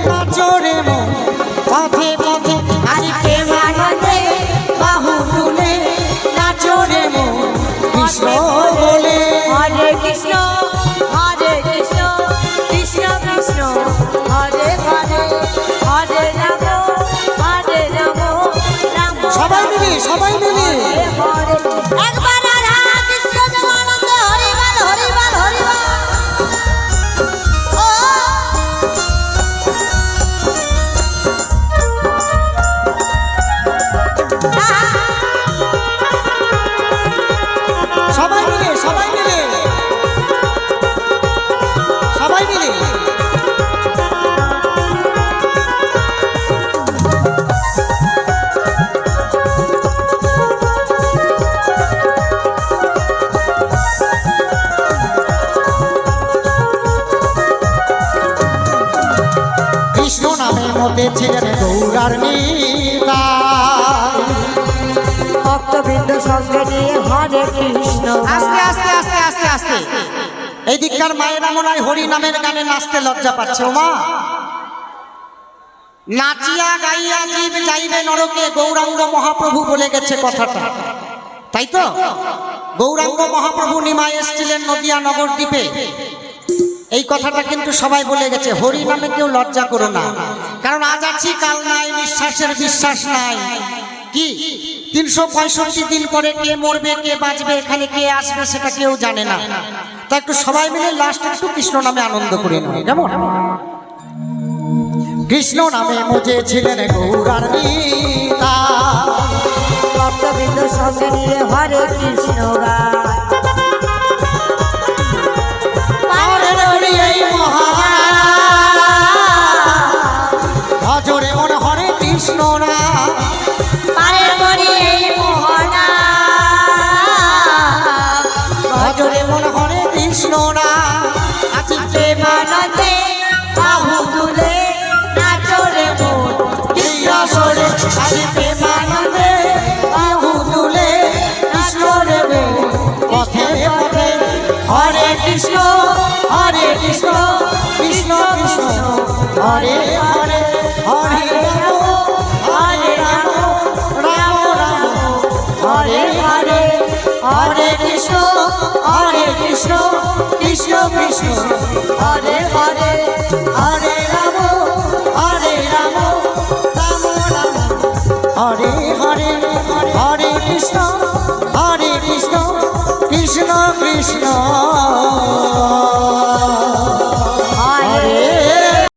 নাচো রে মন পথে পথে আজ প্রেমানন্দে বাহু তুলে নাচো রে মন কৃষ্ণ বলে। হরে কৃষ্ণ কৃষ্ণ কৃষ্ণ হরে হরে হরে রাম রাম রাম। সবাই মিলে সবাই মিলে একবার রাধা কৃষ্ণ প্রেমানন্দে হরি বল হরি বল হরি বল। সবাই মিলে সবাই মিলে সবাই মিলে কৃষ্ণ নামে মতে ছিলেন গৌরার নীতা ভক্তবৃন্দ সঙ্গে নিয়ে হরে কৃষ্ণ। আস্তে আস্তে আস্তে আস্তে আস্তে এই দিককার মায়েরা মনে হয় হরি নামের গানে নাচতে লজ্জা পাচ্ছে। ও মা, নাচিয়া গাইয়া জীব যাইবে নরকে গৌরাঙ্গ মহাপ্রভু বলে গেছে কথাটা, তাই তো? গৌরাঙ্গ মহাপ্রভু নিমায় এসেছিলেন নদিয়া নগরদ্বীপে, এই কথাটা কিন্তু সবাই বলে গেছে। হরি নামে কেউ লজ্জা করো না, কারণ আজ আছি কাল নাই, নিঃশ্বাসের বিশ্বাস নাই। কি 365 দিন পরে কে মরবে কে বাঁচবে এখানে কে আসবে সেটা কেউ জানে না। তা একটু সবাই মিলে লাস্ট একটু কৃষ্ণ নামে আনন্দ করে নেয়, কেমন? কৃষ্ণ নামে মজে ছিলেন গৌরার নীতা ভক্তবৃন্দ সঙ্গে নিয়ে হরে কৃষ্ণ গায়। ভজরে মন হরে কৃষ্ণ না ভজরে মন হরে কৃষ্ণ না আছি প্রেমানন্দে বাহু তুলে নাচো রে মন কৃষ্ণ বলে। আছি প্রেমানন্দে বাহু তুলে কৃষ্ণ রে মন পথে পথে হরে কৃষ্ণ কৃষ্ণ কৃষ্ণ হরে হরে হরে রাম রাম রাম হরে হরে হরে কৃষ্ণ কৃষ্ণ কৃষ্ণ হরে হরে হরে রাম রাম রাম হরে হরে হরে কৃষ্ণ কৃষ্ণ কৃষ্ণ